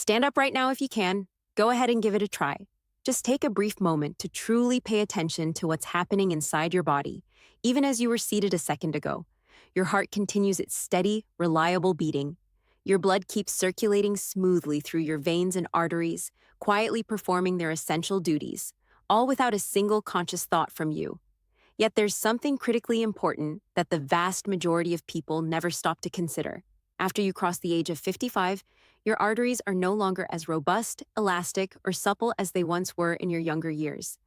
Stand up right now if you can. Go ahead and give it a try. Just take a brief moment to truly pay attention to what's happening inside your body, even as you were seated a second ago. Your heart continues its steady, reliable beating. Your blood keeps circulating smoothly through your veins and arteries, quietly performing their essential duties, all without a single conscious thought from you. Yet there's something critically important that the vast majority of people never stop to consider. After you cross the age of 55, your arteries are no longer as robust, elastic, or supple as they once were in your younger years.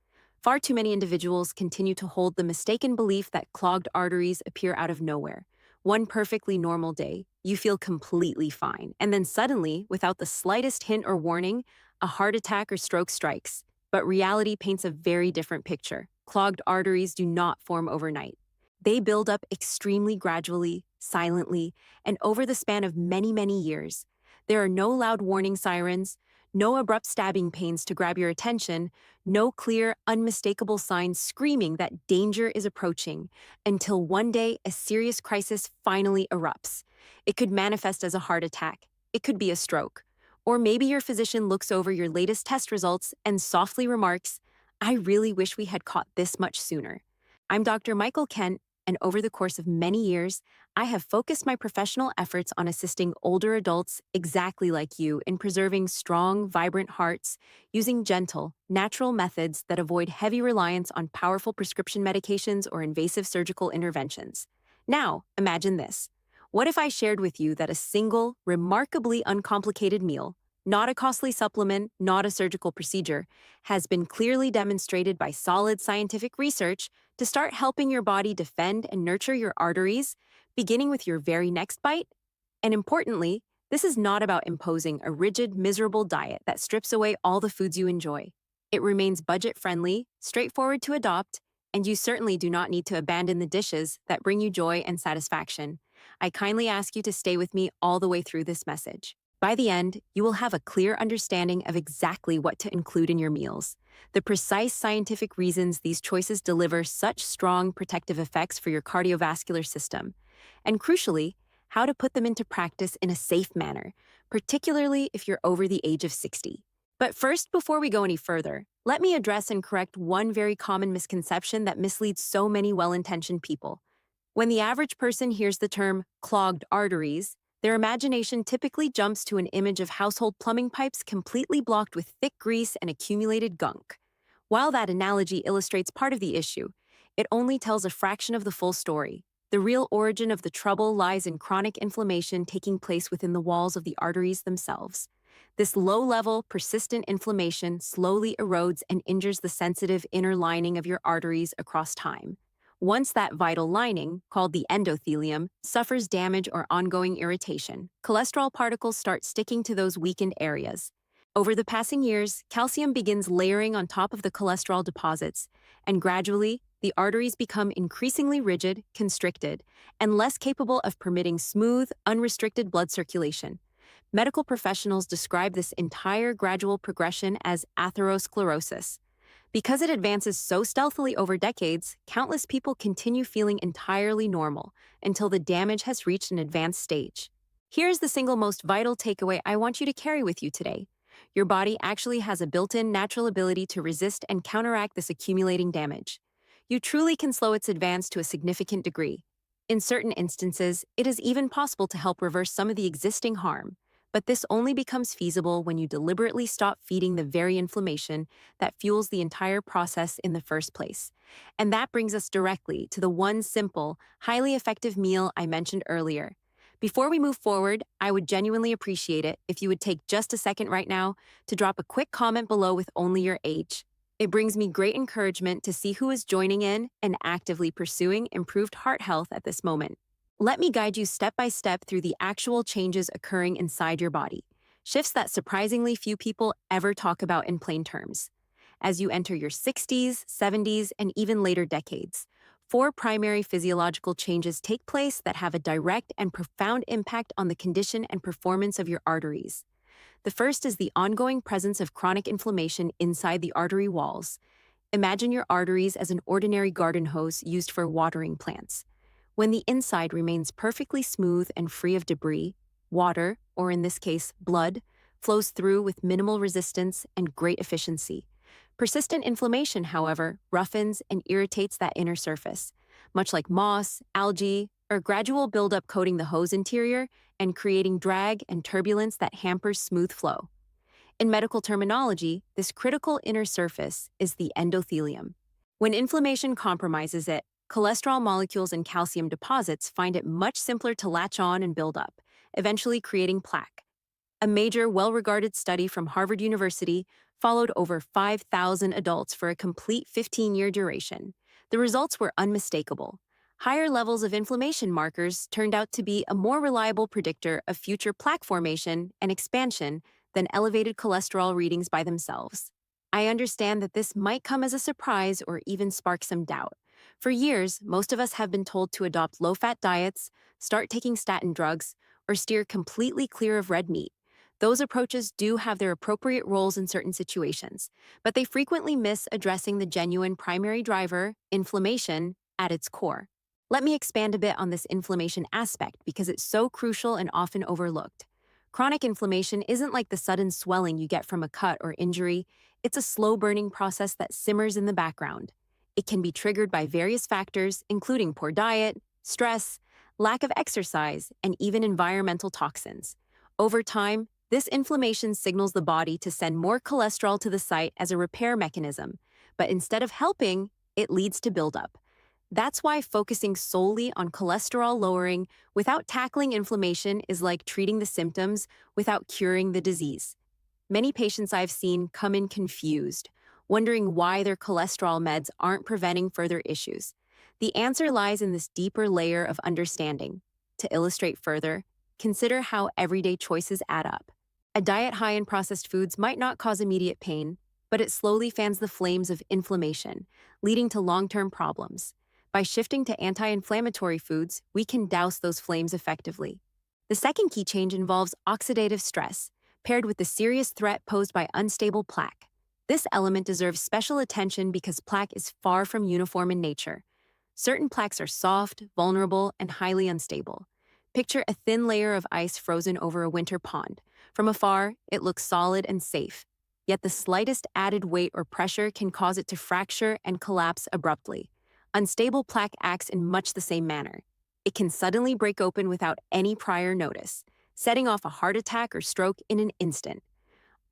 Far too many individuals continue to hold the mistaken belief that clogged arteries appear out of nowhere. One perfectly normal day, you feel completely fine, and then suddenly, without the slightest hint or warning, a heart attack or stroke strikes. But reality paints a very different picture. Clogged arteries do not form overnight. They build up extremely gradually, silently, and over the span of many, many years. There are no loud warning sirens, no abrupt stabbing pains to grab your attention, no clear, unmistakable signs screaming that danger is approaching, until one day a serious crisis finally erupts. It could manifest as a heart attack. It could be a stroke. Or maybe your physician looks over your latest test results and softly remarks, "I really wish we had caught this much sooner." I'm Dr. Michael Kent, and over the course of many years, I have focused my professional efforts on assisting older adults exactly like you in preserving strong, vibrant hearts using gentle, natural methods that avoid heavy reliance on powerful prescription medications or invasive surgical interventions. Now, imagine this. What if I shared with you that a single, remarkably uncomplicated meal, not a costly supplement, not a surgical procedure, has been clearly demonstrated by solid scientific research to start helping your body defend and nurture your arteries, beginning with your very next bite? And importantly, this is not about imposing a rigid, miserable diet that strips away all the foods you enjoy. It remains budget-friendly, straightforward to adopt, and you certainly do not need to abandon the dishes that bring you joy and satisfaction. I kindly ask you to stay with me all the way through this message. By the end, you will have a clear understanding of exactly what to include in your meals, the precise scientific reasons these choices deliver such strong protective effects for your cardiovascular system, and crucially, how to put them into practice in a safe manner, particularly if you're over the age of 60. But first, before we go any further, let me address and correct one very common misconception that misleads so many well-intentioned people. When the average person hears the term clogged arteries, their imagination typically jumps to an image of household plumbing pipes completely blocked with thick grease and accumulated gunk. While that analogy illustrates part of the issue, it only tells a fraction of the full story. The real origin of the trouble lies in chronic inflammation taking place within the walls of the arteries themselves. This low-level, persistent inflammation slowly erodes and injures the sensitive inner lining of your arteries across time. Once that vital lining, called the endothelium, suffers damage or ongoing irritation, cholesterol particles start sticking to those weakened areas. Over the passing years, calcium begins layering on top of the cholesterol deposits, and gradually, the arteries become increasingly rigid, constricted, and less capable of permitting smooth, unrestricted blood circulation. Medical professionals describe this entire gradual progression as atherosclerosis. Because it advances so stealthily over decades, countless people continue feeling entirely normal until the damage has reached an advanced stage. Here's the single most vital takeaway I want you to carry with you today. Your body actually has a built-in natural ability to resist and counteract this accumulating damage. You truly can slow its advance to a significant degree. In certain instances, it is even possible to help reverse some of the existing harm. But this only becomes feasible when you deliberately stop feeding the very inflammation that fuels the entire process in the first place. And that brings us directly to the one simple, highly effective meal I mentioned earlier. Before we move forward, I would genuinely appreciate it if you would take just a second right now to drop a quick comment below with only your age. It brings me great encouragement to see who is joining in and actively pursuing improved heart health at this moment. Let me guide you step by step through the actual changes occurring inside your body, shifts that surprisingly few people ever talk about in plain terms. As you enter your 60s, 70s, and even later decades, 4 primary physiological changes take place that have a direct and profound impact on the condition and performance of your arteries. The first is the ongoing presence of chronic inflammation inside the artery walls. Imagine your arteries as an ordinary garden hose used for watering plants. When the inside remains perfectly smooth and free of debris, water, or in this case, blood, flows through with minimal resistance and great efficiency. Persistent inflammation, however, roughens and irritates that inner surface, much like moss, algae, or gradual buildup coating the hose interior and creating drag and turbulence that hampers smooth flow. In medical terminology, this critical inner surface is the endothelium. When inflammation compromises it, cholesterol molecules and calcium deposits find it much simpler to latch on and build up, eventually creating plaque. A major, well-regarded study from Harvard University followed over 5,000 adults for a complete 15-year duration. The results were unmistakable. Higher levels of inflammation markers turned out to be a more reliable predictor of future plaque formation and expansion than elevated cholesterol readings by themselves. I understand that this might come as a surprise or even spark some doubt. For years, most of us have been told to adopt low-fat diets, start taking statin drugs, or steer completely clear of red meat. Those approaches do have their appropriate roles in certain situations, but they frequently miss addressing the genuine primary driver, inflammation, at its core. Let me expand a bit on this inflammation aspect because it's so crucial and often overlooked. Chronic inflammation isn't like the sudden swelling you get from a cut or injury. It's a slow-burning process that simmers in the background. It can be triggered by various factors, including poor diet, stress, lack of exercise, and even environmental toxins. Over time, this inflammation signals the body to send more cholesterol to the site as a repair mechanism, but instead of helping, it leads to buildup. That's why focusing solely on cholesterol lowering without tackling inflammation is like treating the symptoms without curing the disease. Many patients I've seen come in confused, wondering why their cholesterol meds aren't preventing further issues. The answer lies in this deeper layer of understanding. To illustrate further, consider how everyday choices add up. A diet high in processed foods might not cause immediate pain, but it slowly fans the flames of inflammation, leading to long-term problems. By shifting to anti-inflammatory foods, we can douse those flames effectively. The second key change involves oxidative stress, paired with the serious threat posed by unstable plaque. This element deserves special attention because plaque is far from uniform in nature. Certain plaques are soft, vulnerable, and highly unstable. Picture a thin layer of ice frozen over a winter pond. From afar, it looks solid and safe, yet the slightest added weight or pressure can cause it to fracture and collapse abruptly. Unstable plaque acts in much the same manner. It can suddenly break open without any prior notice, setting off a heart attack or stroke in an instant.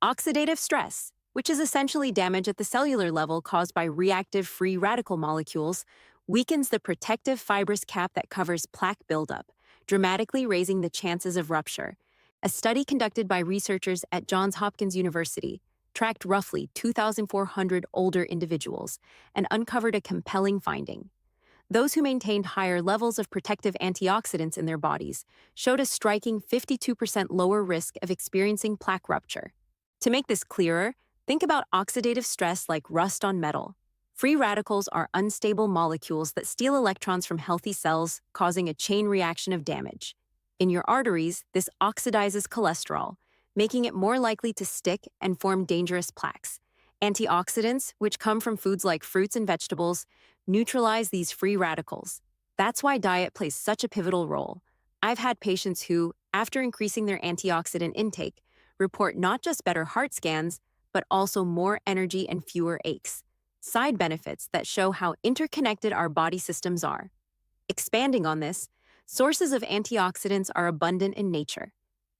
Oxidative stress, which is essentially damage at the cellular level caused by reactive free radical molecules, weakens the protective fibrous cap that covers plaque buildup, dramatically raising the chances of rupture. A study conducted by researchers at Johns Hopkins University tracked roughly 2,400 older individuals and uncovered a compelling finding. Those who maintained higher levels of protective antioxidants in their bodies showed a striking 52% lower risk of experiencing plaque rupture. To make this clearer, think about oxidative stress like rust on metal. Free radicals are unstable molecules that steal electrons from healthy cells, causing a chain reaction of damage. In your arteries, this oxidizes cholesterol, making it more likely to stick and form dangerous plaques. Antioxidants, which come from foods like fruits and vegetables, neutralize these free radicals. That's why diet plays such a pivotal role. I've had patients who, after increasing their antioxidant intake, report not just better heart scans, but also more energy and fewer aches. Side benefits that show how interconnected our body systems are. Expanding on this, sources of antioxidants are abundant in nature.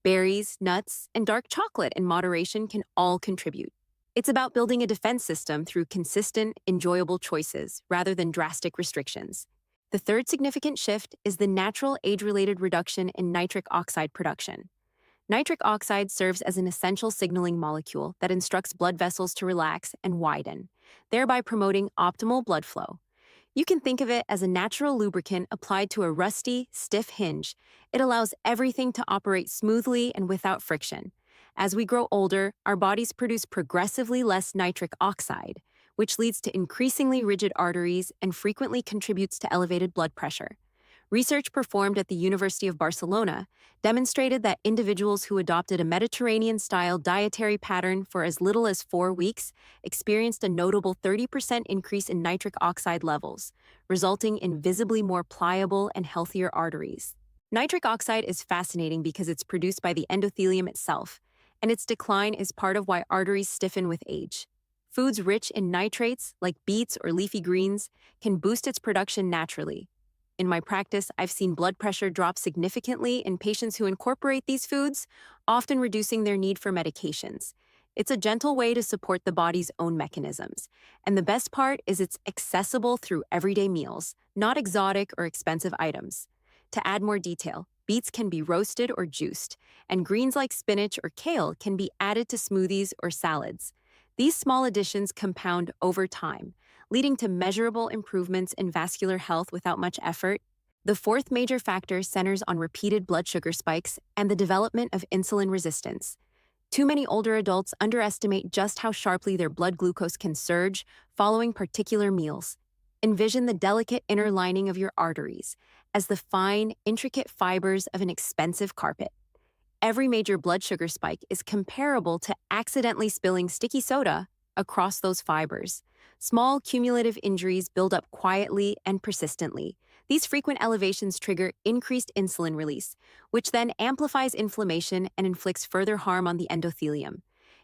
Berries, nuts, and dark chocolate in moderation can all contribute. It's about building a defense system through consistent, enjoyable choices rather than drastic restrictions. The third significant shift is the natural age-related reduction in nitric oxide production. Nitric oxide serves as an essential signaling molecule that instructs blood vessels to relax and widen, thereby promoting optimal blood flow. You can think of it as a natural lubricant applied to a rusty, stiff hinge. It allows everything to operate smoothly and without friction. As we grow older, our bodies produce progressively less nitric oxide, which leads to increasingly rigid arteries and frequently contributes to elevated blood pressure. Research performed at the University of Barcelona demonstrated that individuals who adopted a Mediterranean-style dietary pattern for as little as 4 weeks experienced a notable 30% increase in nitric oxide levels, resulting in visibly more pliable and healthier arteries. Nitric oxide is fascinating because it's produced by the endothelium itself, and its decline is part of why arteries stiffen with age. Foods rich in nitrates, like beets or leafy greens, can boost its production naturally. In my practice, I've seen blood pressure drop significantly in patients who incorporate these foods, often reducing their need for medications. It's a gentle way to support the body's own mechanisms. And the best part is it's accessible through everyday meals, not exotic or expensive items. To add more detail, beets can be roasted or juiced, and greens like spinach or kale can be added to smoothies or salads. These small additions compound over time, leading to measurable improvements in vascular health without much effort. The fourth major factor centers on repeated blood sugar spikes and the development of insulin resistance. Too many older adults underestimate just how sharply their blood glucose can surge following particular meals. Envision the delicate inner lining of your arteries as the fine, intricate fibers of an expensive carpet. Every major blood sugar spike is comparable to accidentally spilling sticky soda across those fibers. Small cumulative injuries build up quietly and persistently. These frequent elevations trigger increased insulin release, which then amplifies inflammation and inflicts further harm on the endothelium.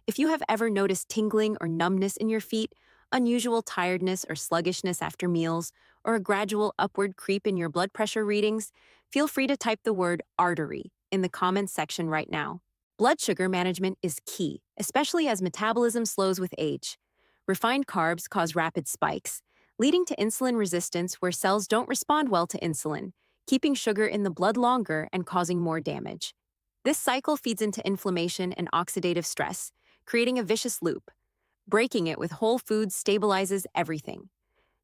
If you have ever noticed tingling or numbness in your feet, unusual tiredness or sluggishness after meals, or a gradual upward creep in your blood pressure readings, feel free to type the word artery in the comments section right now. Blood sugar management is key, especially as metabolism slows with age. Refined carbs cause rapid spikes, leading to insulin resistance where cells don't respond well to insulin, keeping sugar in the blood longer and causing more damage. This cycle feeds into inflammation and oxidative stress, creating a vicious loop. Breaking it with whole foods stabilizes everything.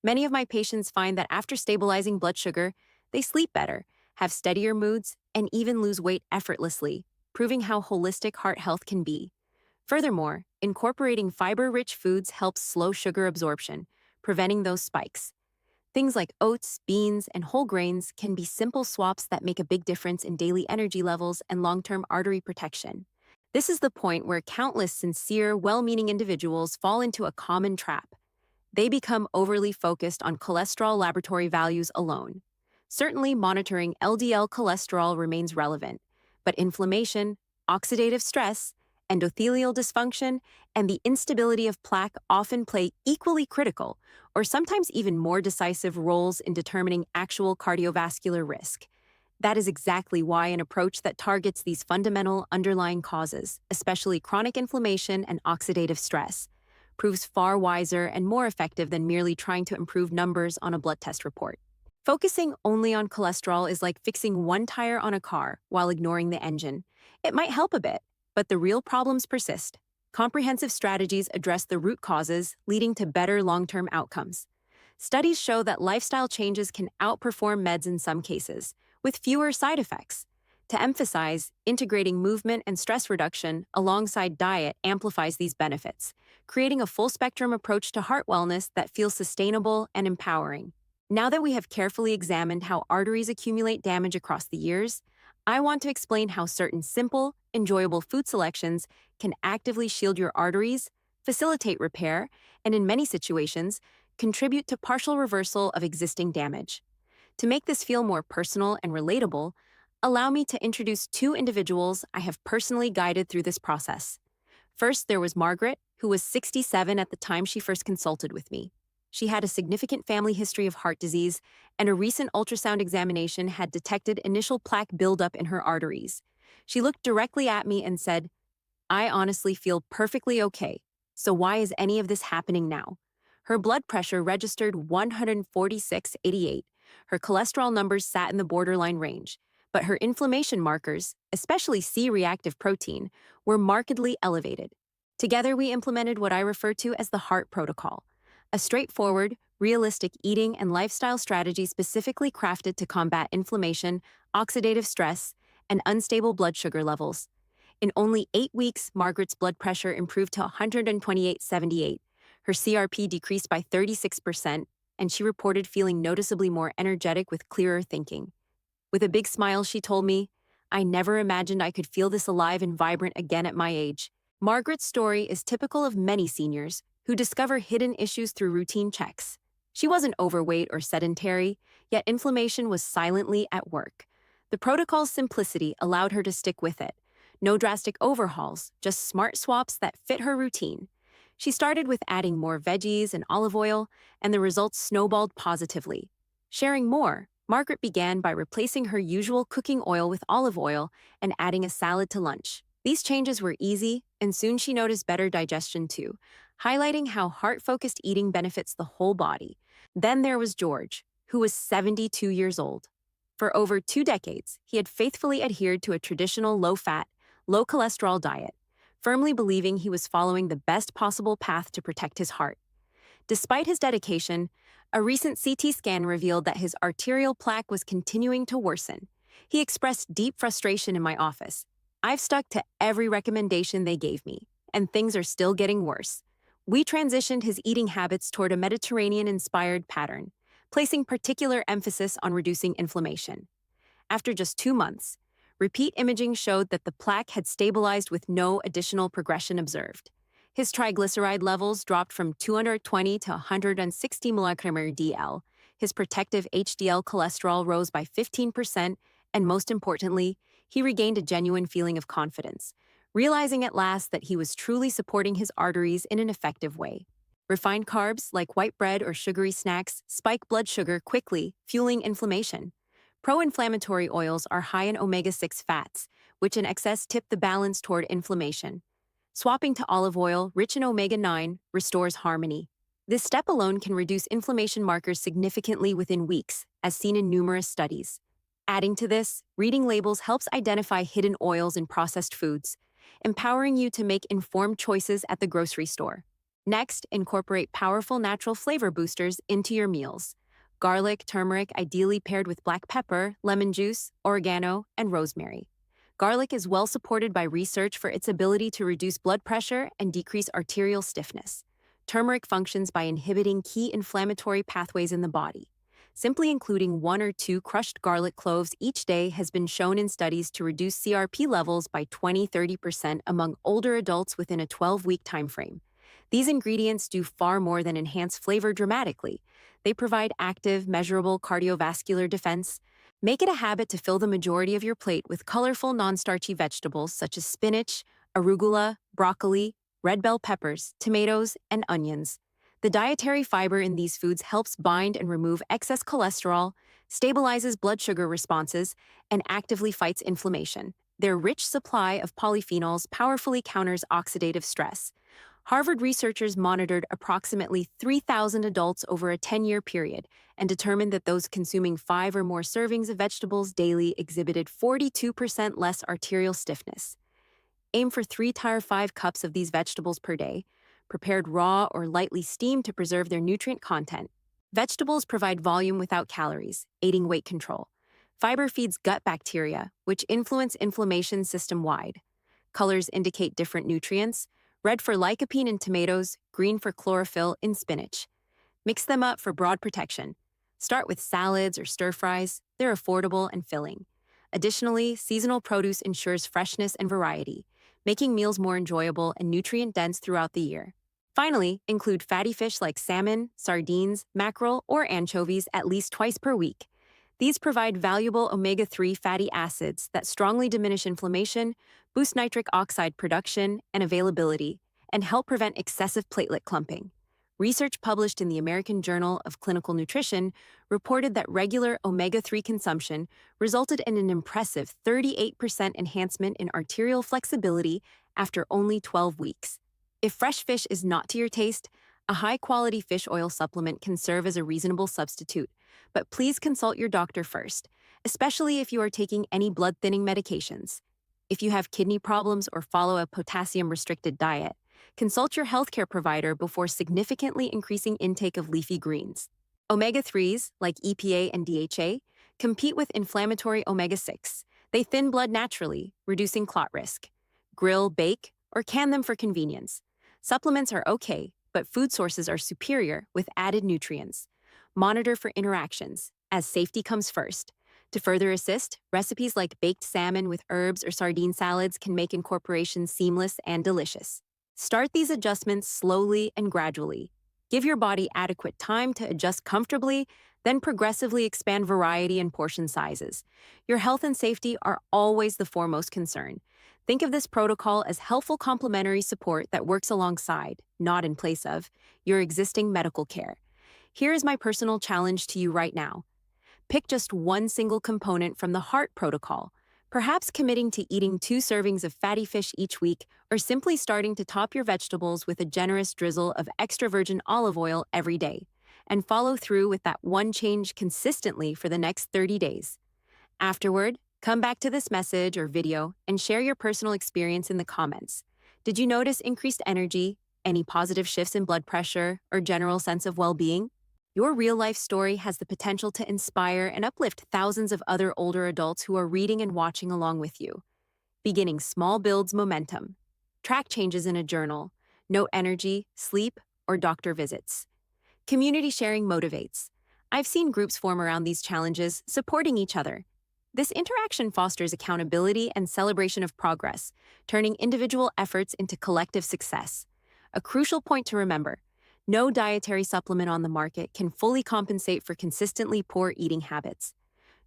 Many of my patients find that after stabilizing blood sugar, they sleep better, have steadier moods, and even lose weight effortlessly, proving how holistic heart health can be. Furthermore, incorporating fiber-rich foods helps slow sugar absorption, preventing those spikes. Things like oats, beans, and whole grains can be simple swaps that make a big difference in daily energy levels and long-term artery protection. This is the point where countless sincere, well-meaning individuals fall into a common trap. They become overly focused on cholesterol laboratory values alone. Certainly, monitoring LDL cholesterol remains relevant, but inflammation, oxidative stress, endothelial dysfunction, and the instability of plaque often play equally critical, or sometimes even more decisive roles in determining actual cardiovascular risk. That is exactly why an approach that targets these fundamental underlying causes, especially chronic inflammation and oxidative stress, proves far wiser and more effective than merely trying to improve numbers on a blood test report. Focusing only on cholesterol is like fixing one tire on a car while ignoring the engine. It might help a bit, but the real problems persist. Comprehensive strategies address the root causes, leading to better long-term outcomes. Studies show that lifestyle changes can outperform meds in some cases, with fewer side effects. To emphasize, integrating movement and stress reduction alongside diet amplifies these benefits, creating a full-spectrum approach to heart wellness that feels sustainable and empowering. Now that we have carefully examined how arteries accumulate damage across the years, I want to explain how certain simple, enjoyable food selections can actively shield your arteries, facilitate repair, and in many situations, contribute to partial reversal of existing damage. To make this feel more personal and relatable, allow me to introduce two individuals I have personally guided through this process. First, there was Margaret, who was 67 at the time she first consulted with me. She had a significant family history of heart disease, and a recent ultrasound examination had detected initial plaque buildup in her arteries. She looked directly at me and said, "I honestly feel perfectly okay, so why is any of this happening now?" Her blood pressure registered 146/88. Her cholesterol numbers sat in the borderline range, but her inflammation markers, especially C-reactive protein, were markedly elevated. Together, we implemented what I refer to as the HEART protocol, a straightforward, realistic eating and lifestyle strategy specifically crafted to combat inflammation, oxidative stress, and unstable blood sugar levels. In only 8 weeks, Margaret's blood pressure improved to 128/78. Her CRP decreased by 36%, and she reported feeling noticeably more energetic with clearer thinking. With a big smile, she told me, "I never imagined I could feel this alive and vibrant again at my age." Margaret's story is typical of many seniors who discover hidden issues through routine checks. She wasn't overweight or sedentary, yet inflammation was silently at work. The protocol's simplicity allowed her to stick with it. No drastic overhauls, just smart swaps that fit her routine. She started with adding more veggies and olive oil, and the results snowballed positively. Sharing more, Margaret began by replacing her usual cooking oil with olive oil and adding a salad to lunch. These changes were easy, and soon she noticed better digestion too, highlighting how heart-focused eating benefits the whole body. Then there was George, who was 72 years old. For over 2 decades, he had faithfully adhered to a traditional low-fat, low-cholesterol diet, firmly believing he was following the best possible path to protect his heart. Despite his dedication, a recent CT scan revealed that his arterial plaque was continuing to worsen. He expressed deep frustration in my office. "I've stuck to every recommendation they gave me, and things are still getting worse." We transitioned his eating habits toward a Mediterranean-inspired pattern, placing particular emphasis on reducing inflammation. After just 2 months, repeat imaging showed that the plaque had stabilized with no additional progression observed. His triglyceride levels dropped from 220 to 160 mg DL. His protective HDL cholesterol rose by 15%, and most importantly, he regained a genuine feeling of confidence, realizing at last that he was truly supporting his arteries in an effective way. Refined carbs, like white bread or sugary snacks, spike blood sugar quickly, fueling inflammation. Pro-inflammatory oils are high in omega-6 fats, which in excess tip the balance toward inflammation. Swapping to olive oil, rich in omega-9, restores harmony. This step alone can reduce inflammation markers significantly within weeks, as seen in numerous studies. Adding to this, reading labels helps identify hidden oils in processed foods, empowering you to make informed choices at the grocery store. Next, incorporate powerful natural flavor boosters into your meals. Garlic, turmeric, ideally paired with black pepper, lemon juice, oregano, and rosemary. Garlic is well supported by research for its ability to reduce blood pressure and decrease arterial stiffness. Turmeric functions by inhibiting key inflammatory pathways in the body. Simply including 1 or 2 crushed garlic cloves each day has been shown in studies to reduce CRP levels by 20–30% among older adults within a 12-week timeframe. These ingredients do far more than enhance flavor dramatically. They provide active, measurable cardiovascular defense. Make it a habit to fill the majority of your plate with colorful, non-starchy vegetables such as spinach, arugula, broccoli, red bell peppers, tomatoes, and onions. The dietary fiber in these foods helps bind and remove excess cholesterol, stabilizes blood sugar responses, and actively fights inflammation. Their rich supply of polyphenols powerfully counters oxidative stress. Harvard researchers monitored approximately 3,000 adults over a 10-year period and determined that those consuming 5 or more servings of vegetables daily exhibited 42% less arterial stiffness. Aim for 3 to 5 cups of these vegetables per day, prepared raw or lightly steamed to preserve their nutrient content. Vegetables provide volume without calories, aiding weight control. Fiber feeds gut bacteria, which influence inflammation system-wide. Colors indicate different nutrients: red for lycopene in tomatoes, green for chlorophyll in spinach. Mix them up for broad protection. Start with salads or stir-fries. They're affordable and filling. Additionally, seasonal produce ensures freshness and variety, making meals more enjoyable and nutrient-dense throughout the year. Finally, include fatty fish like salmon, sardines, mackerel, or anchovies at least twice per week. These provide valuable omega-3 fatty acids that strongly diminish inflammation, boost nitric oxide production and availability, and help prevent excessive platelet clumping. Research published in the American Journal of Clinical Nutrition reported that regular omega-3 consumption resulted in an impressive 38% enhancement in arterial flexibility after only 12 weeks. If fresh fish is not to your taste, a high-quality fish oil supplement can serve as a reasonable substitute, but please consult your doctor first, especially if you are taking any blood-thinning medications. If you have kidney problems or follow a potassium-restricted diet, consult your healthcare provider before significantly increasing intake of leafy greens. Omega-3s, like EPA and DHA, compete with inflammatory omega-6. They thin blood naturally, reducing clot risk. Grill, bake, or can them for convenience. Supplements are okay, but food sources are superior with added nutrients. Monitor for interactions, as safety comes first. To further assist, recipes like baked salmon with herbs or sardine salads can make incorporation seamless and delicious. Start these adjustments slowly and gradually. Give your body adequate time to adjust comfortably, Then progressively expand variety and portion sizes. Your health and safety are always the foremost concern. Think of this protocol as helpful complementary support that works alongside, not in place of, your existing medical care. Here is my personal challenge to you right now. Pick just one single component from the heart protocol, perhaps committing to eating 2 servings of fatty fish each week or simply starting to top your vegetables with a generous drizzle of extra virgin olive oil every day, and follow through with that one change consistently for the next 30 days. Afterward, come back to this message or video and share your personal experience in the comments. Did you notice increased energy, any positive shifts in blood pressure, or general sense of well-being? Your real-life story has the potential to inspire and uplift thousands of other older adults who are reading and watching along with you. Beginning small builds momentum. Track changes in a journal. Note energy, sleep, or doctor visits. Community sharing motivates. I've seen groups form around these challenges, supporting each other. This interaction fosters accountability and celebration of progress, turning individual efforts into collective success. A crucial point to remember: no dietary supplement on the market can fully compensate for consistently poor eating habits.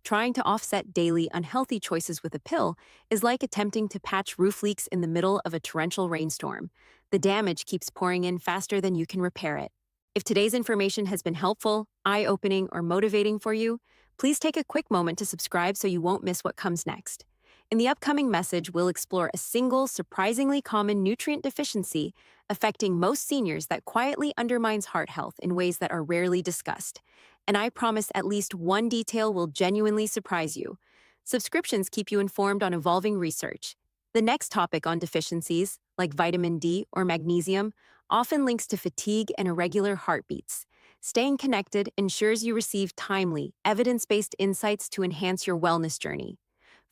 Trying to offset daily unhealthy choices with a pill is like attempting to patch roof leaks in the middle of a torrential rainstorm. The damage keeps pouring in faster than you can repair it. If today's information has been helpful, eye-opening, or motivating for you, please take a quick moment to subscribe so you won't miss what comes next. In the upcoming message, we'll explore a single, surprisingly common nutrient deficiency affecting most seniors that quietly undermines heart health in ways that are rarely discussed. And I promise at least one detail will genuinely surprise you. Subscriptions keep you informed on evolving research. The next topic on deficiencies, like vitamin D or magnesium, often links to fatigue and irregular heartbeats. Staying connected ensures you receive timely, evidence-based insights to enhance your wellness journey.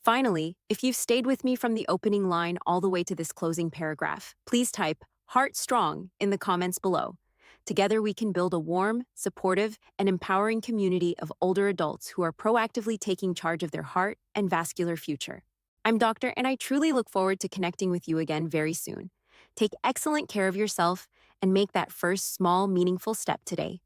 Finally, if you've stayed with me from the opening line all the way to this closing paragraph, please type "Heart Strong" in the comments below. Together we can build a warm, supportive, and empowering community of older adults who are proactively taking charge of their heart and vascular future. I'm Doctor, and I truly look forward to connecting with you again very soon. Take excellent care of yourself and make that first small, meaningful step today.